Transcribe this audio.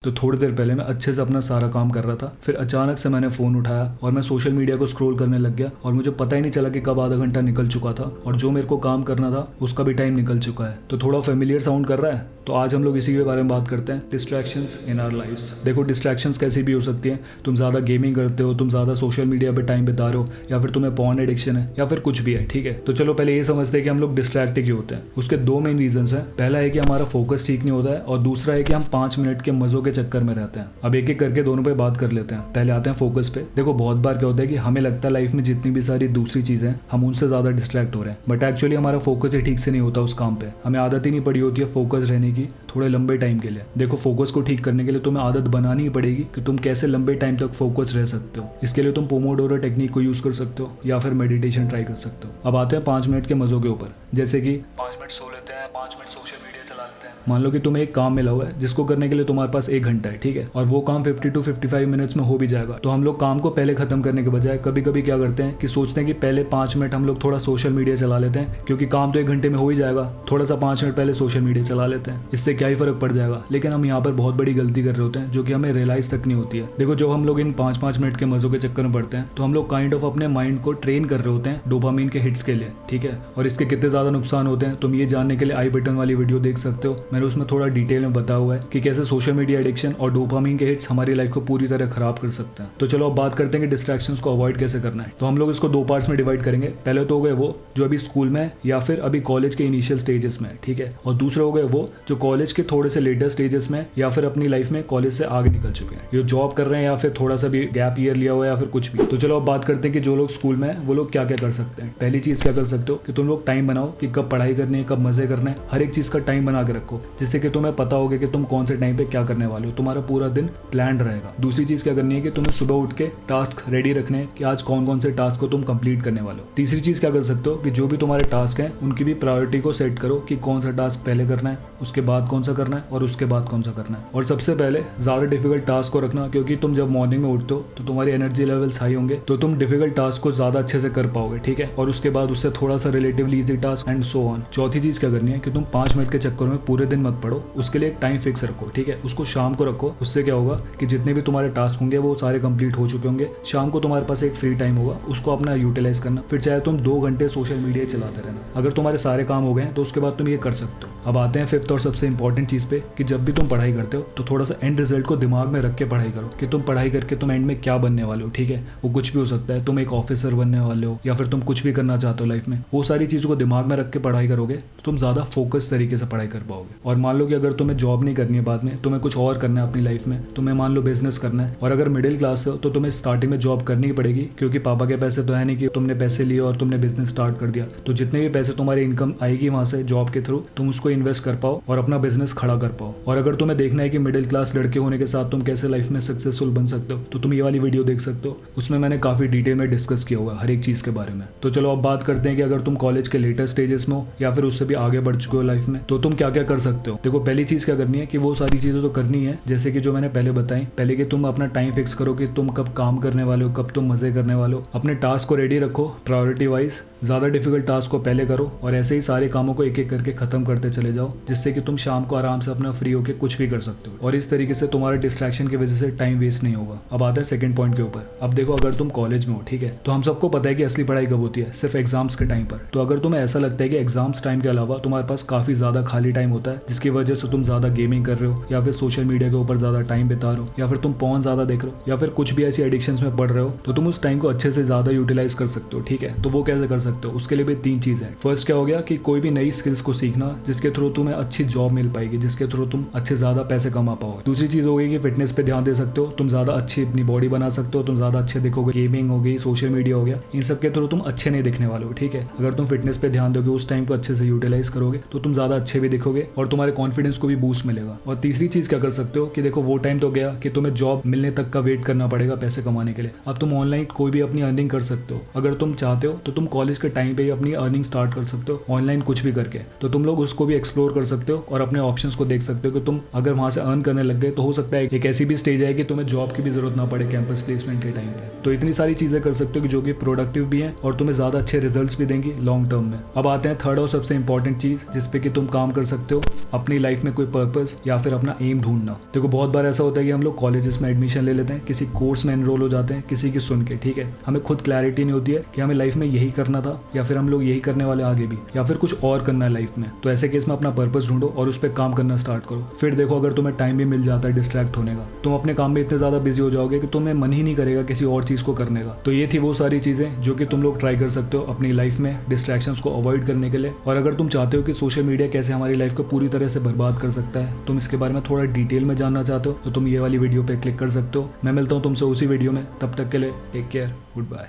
तो थोड़ी देर पहले मैं अच्छे से अपना सारा काम कर रहा था, फिर अचानक से मैंने फ़ोन उठाया और मैं सोशल मीडिया को स्क्रॉल करने लग गया और मुझे पता ही नहीं चला कि कब आधा घंटा निकल चुका था और जो मेरे को काम करना था उसका भी टाइम निकल चुका है। तो थोड़ा फेमिलियर साउंड कर रहा है, तो आज हम लोग इसी के बारे में बात करते हैं, डिस्ट्रैक्शंस इन आवर लाइफ्स। देखो, डिस्ट्रैक्शंस कैसी भी हो सकती हैं। तुम ज़्यादा गेमिंग करते हो, तुम ज़्यादा सोशल मीडिया पे टाइम बिता रहे हो, या फिर तुम्हें पॉर्न एडिक्शन है, या फिर कुछ भी है। ठीक है, तो चलो पहले ये समझते हैं कि हम लोग डिस्ट्रैक्ट क्यों होते हैं। उसके दो मेन रीजंस हैं। पहला है कि हमारा फोकस ठीक नहीं होता है और दूसरा है कि हम 5 मिनट के मज़ों के चक्कर में रहते हैं। अब एक एक करके दोनों पे बात कर लेते हैं। पहले आते हैं फोकस पे। देखो, बहुत बार क्या होता है कि हमें लगता है लाइफ में जितनी भी सारी दूसरी चीज़ें हम उनसे ज़्यादा डिस्ट्रैक्ट हो रहे हैं, बट एक्चुअली हमारा फोकस ही ठीक से नहीं होता उस काम पे। हमें आदत ही नहीं पड़ी होती है फोकस रहने की थोड़े लंबे टाइम के लिए। देखो, फोकस को ठीक करने के लिए तुम्हें आदत बनानी ही पड़ेगी कि तुम कैसे लंबे टाइम तक फोकस रह सकते हो। इसके लिए तुम पोमोडोरो टेक्निक को यूज़ कर सकते हो या फिर मेडिटेशन ट्राई कर सकते हो। अब आते हैं 5 मिनट के मज़ों के ऊपर, जैसे कि 5 मिनट सो लेते हैं, 5 मिनट सोशल मीडिया चला लेते हैं। मान लो कि तुम्हें एक काम मिला हुआ है जिसको करने के लिए तुम्हारे पास 1 घंटा है, ठीक है, और वो काम 50 to 55 मिनट्स में हो भी जाएगा। तो हम लोग काम को पहले खत्म करने के बजाय कभी कभी क्या करते हैं कि सोचते हैं कि पहले 5 मिनट हम लोग थोड़ा सोशल मीडिया चला लेते हैं, क्योंकि काम तो 1 घंटे में हो ही जाएगा, थोड़ा सा 5 मिनट पहले सोशल मीडिया चला लेते हैं, इससे क्या ही फर्क पड़ जाएगा। लेकिन हम यहाँ पर बहुत बड़ी गलती कर रहे होते हैं जो कि हमें रियलाइज तक नहीं होती है। देखो, जब हम लोग इन 5-5 मिनट के मज़ों के चक्कर में पड़ते हैं तो हम लोग काइंड ऑफ अपने माइंड को ट्रेन कर रहे होते हैं डोपामीन के हिट्स के लिए, ठीक है। और इसके कितने ज़्यादा नुकसान होते हैं तुम ये जानने के लिए आई बटन वाली वीडियो देख सकते हो। मैंने उसमें थोड़ा डिटेल में बताया हुआ है कि कैसे सोशल मीडिया एडिक्शन और डोपामीन के हिट्स हमारी लाइफ को पूरी तरह खराब कर सकते हैं। तो चलो अब बात करते हैं कि डिस्ट्रैक्शंस को अवॉइड कैसे करना है। तो हम लोग इसको 2 पार्ट्स में डिवाइड करेंगे। पहले तो हो गए वो जो अभी स्कूल में या फिर अभी कॉलेज के इनिशियल स्टेजेस में, ठीक है, और दूसरे हो गए वो जो कॉलेज के थोड़े से लेटर स्टेजेस में या फिर अपनी लाइफ में कॉलेज से आगे निकल चुके हैं, ये जॉब कर रहे हैं या फिर थोड़ा सा भी गैप ईयर लिया हुआ है या फिर कुछ भी। तो चलो अब बात करते हैं कि जो लोग स्कूल में हैं वो लोग क्या क्या कर सकते हैं। पहली चीज़ क्या कर सकते हो कि तुम लोग टाइम बनाओ कि कब पढ़ाई करनी है, कब मजे करना है। हर एक चीज़ का टाइम बना के रखो जिससे कि तुम्हें पता होगा कि तुम कौन से टाइम पे क्या करने वाले हो, तुम्हारा पूरा दिन प्लान रहेगा। दूसरी चीज़ क्या करनी है कि तुम्हें सुबह उठ के टास्क रेडी रखने हैं कि आज कौन कौन से टास्क को तुम कंप्लीट करने वाले हो। तीसरी चीज़ क्या कर सकते हो कि जो भी तुम्हारे टास्क हैं उनकी भी प्रायोरिटी को सेट करो कि कौन सा टास्क पहले करना है, उसके बाद कौन सा करना है और उसके बाद कौन सा करना है। और सबसे पहले ज़्यादा डिफिकल्ट टास्क को रखना, क्योंकि तुम जब मॉर्निंग में उठते हो तो तुम्हारी एनर्जी लेवल्स हाई होंगे तो तुम डिफिकल्ट टास्क को ज़्यादा अच्छे से कर पाओगे, ठीक है, और उसके बाद उससे थोड़ा सा relatively easy task and so on. चौथी चीज़ क्या करनी है कि तुम 5 मिनट के चक्कर में पूरे दिन मत पढ़ो, उसके लिए एक टाइम फिक्स रखो, ठीक है, उसको शाम को रखो। उससे क्या होगा कि जितने भी तुम्हारे टास्क होंगे वो सारे कंप्लीट हो चुके होंगे। शाम को तुम्हारे पास एक फ्री टाइम होगा, उसको अपना यूटिलाइज करना। फिर चाहे तुम 2 घंटे सोशल मीडिया चलाते रहना। अगर तुम्हारे सारे काम हो गए तो उसके बाद तुम ये कर सकते हो। अब आते हैं 5th और सबसे इंपॉर्टेंट चीज़ पे कि जब भी तुम पढ़ाई करते हो तो थोड़ा सा एंड रिजल्ट को दिमाग में रख के पढ़ाई करो कि तुम पढ़ाई करके तुम एंड में क्या बनने वाले हो, ठीक है। वो कुछ भी हो सकता है, तुम एक ऑफिसर बनने वाले हो या फिर तुम कुछ भी करना चाहते हो लाइफ में। वो सारी चीज़ों को दिमाग में रख के पढ़ाई करोगे तो तुम ज़्यादा फोकस तरीके से पढ़ाई कर पाओगे। और मान लो कि अगर तुम्हें जॉब नहीं करनी है बाद में, तुम्हें कुछ और करना है अपनी लाइफ में, तुम्हें मान लो बिजनेस करना है, और अगर मिडिल क्लास हो तो तुम्हें स्टार्टिंग में जॉब करनी ही पड़ेगी, क्योंकि पापा के पैसे तो है नहीं कि तुमने पैसे लिए और तुमने बिजनेस स्टार्ट कर दिया। तो जितने भी पैसे तुम्हारी इनकम आएगी वहां से जॉब के थ्रू, तुम उसको इन्वेस्ट कर पाओ और अपना बिजनेस खड़ा कर पाओ। और अगर तुम्हें देखना है कि मिडिल क्लास लड़के होने के साथ तुम कैसे लाइफ में सक्सेसफुल बन सकते हो तो तुम ये वाली वीडियो देख सकते हो। उसमें मैंने काफी डिटेल में डिस्कस किया हुआ है हर एक चीज के बारे में। तो चलो अब बात करते हैं कि अगर तुम कॉलेज के लेटर स्टेजेस में हो या फिर उससे भी आगे बढ़ चुके हो लाइफ में, तो तुम क्या क्या कर सकते हो। देखो, पहली चीज क्या करनी है कि वो सारी चीजें तो करनी है जैसे कि जो मैंने पहले बताई। पहले कि तुम अपना टाइम फिक्स करो कि तुम कब काम करने वाले हो, कब तुम मजे करने वाले हो। अपने टास्क को रेडी रखो प्रायोरिटी वाइज, ज़्यादा डिफिकल्ट टास्क को पहले करो और ऐसे ही सारे कामों को एक एक करके खत्म करते चले जाओ, जिससे कि तुम शाम को आराम से अपना फ्री होकर कुछ भी कर सकते हो और इस तरीके से तुम्हारे डिस्ट्रैक्शन की वजह से टाइम वेस्ट नहीं होगा। अब आता है सेकंड पॉइंट के ऊपर। अब देखो, अगर तुम कॉलेज में हो, ठीक है, तो हम सबको पता है कि असली पढ़ाई कब होती है, सिर्फ एग्जाम्स के टाइम पर। तो अगर तुम्हें ऐसा लगता है कि एग्जाम्स टाइम के अलावा तुम्हारे पास काफी ज्यादा खाली टाइम होता है जिसकी वजह से तुम ज्यादा गेमिंग कर रहे हो या फिर सोशल मीडिया के ऊपर ज्यादा टाइम बिता रहे हो या फिर तुम पॉर्न ज्यादा देख रहे हो या फिर कुछ भी ऐसी एडिक्शंस में पड़ रहे हो, तो तुम उस टाइम को अच्छे से ज्यादा यूटिलाइज कर सकते हो, ठीक है। तो वो कैसे कर सकते हो, उसके लिए भी 3 चीज़ है। फर्स्ट क्या हो गया कि कोई भी नई स्किल्स को सीखना जिसके थ्रू तुम्हें अच्छी जॉब मिल पाएगी, जिसके थ्रू तुम अच्छे ज्यादा पैसे कमा पाओगे। दूसरी चीज़ हो गई कि फिटनेस पे ध्यान दे सकते हो, तुम ज्यादा अच्छी अपनी बॉडी बना सकते हो, तुम ज्यादा अच्छे दिखोगे। गेमिंग हो गई, सोशल मीडिया हो गया, इन सब के थ्रू तुम अच्छे नहीं दिखने वाले हो, ठीक है। अगर तुम फिटनेस पे ध्यान दोगे, उस टाइम को अच्छे से यूटिलाइज करोगे तो तुम ज्यादा अच्छे भी दिखोगे और तुम्हारे कॉन्फिडेंस को भी बूस्ट मिलेगा। और तीसरी चीज़ क्या कर सकते हो कि देखो, वो टाइम तो गया कि तुम्हें जॉब मिलने तक का वेट करना पड़ेगा पैसे कमाने के लिए। अब तुम ऑनलाइन कोई भी अपनी अर्निंग कर सकते हो। अगर तुम चाहते हो तो तुम कॉलेज के टाइम पे ही अपनी अर्निंग स्टार्ट कर सकते हो ऑनलाइन कुछ भी करके। तो तुम लोग उसको भी एक्सप्लोर कर सकते हो और अपने ऑप्शंस को देख सकते हो कि तुम अगर वहां से अर्न करने लग गए तो हो सकता है एक ऐसी भी स्टेज है कि तुम्हें जॉब की भी जरूरत ना पड़े कैंपस प्लेसमेंट के टाइम पे। तो इतनी सारी चीजें कर सकते हो कि जो कि प्रोडक्टिव भी हैं और तुम्हें ज्यादा अच्छे रिजल्ट्स भी देंगी लॉन्ग टर्म में। अब आते हैं थर्ड और सबसे इंपॉर्टेंट चीज जिसपे कि तुम काम कर सकते हो, अपनी लाइफ में कोई पर्पस या फिर अपना एम ढूंढना। देखो बहुत बार ऐसा होता है कि हम लोग कॉलेजेस में एडमिशन ले लेते हैं, किसी कोर्स में एनरोल हो जाते हैं, किसी की सुन के, ठीक है, हमें खुद क्लैरिटी नहीं होती है कि हमें लाइफ में यही करना था या फिर हम लोग यही करने वाले आगे भी, या फिर कुछ और करना है लाइफ में। तो ऐसे केस में अपना पर्पस ढूंढो और उस पर काम करना स्टार्ट करो। फिर देखो अगर तुम्हें टाइम भी मिल जाता है डिस्ट्रैक्ट होने का, तुम अपने काम में इतने ज्यादा बिजी हो जाओगे कि तुम्हें मन ही नहीं करेगा किसी और चीज को करने का। तो ये थी वो सारी चीजें जो कि तुम लोग ट्राई कर सकते हो अपनी लाइफ में डिस्ट्रैक्शंस को अवॉइड करने के लिए। और अगर तुम चाहते हो कि सोशल मीडिया कैसे हमारी लाइफ को पूरी तरह से बर्बाद कर सकता है, तुम इसके बारे में थोड़ा डिटेल में जानना चाहते हो, तो तुम ये वाली वीडियो पे क्लिक कर सकते हो। मैं मिलता हूँ तुमसे उसी वीडियो में, तब तक के लिए टेक केयर, गुड बाय।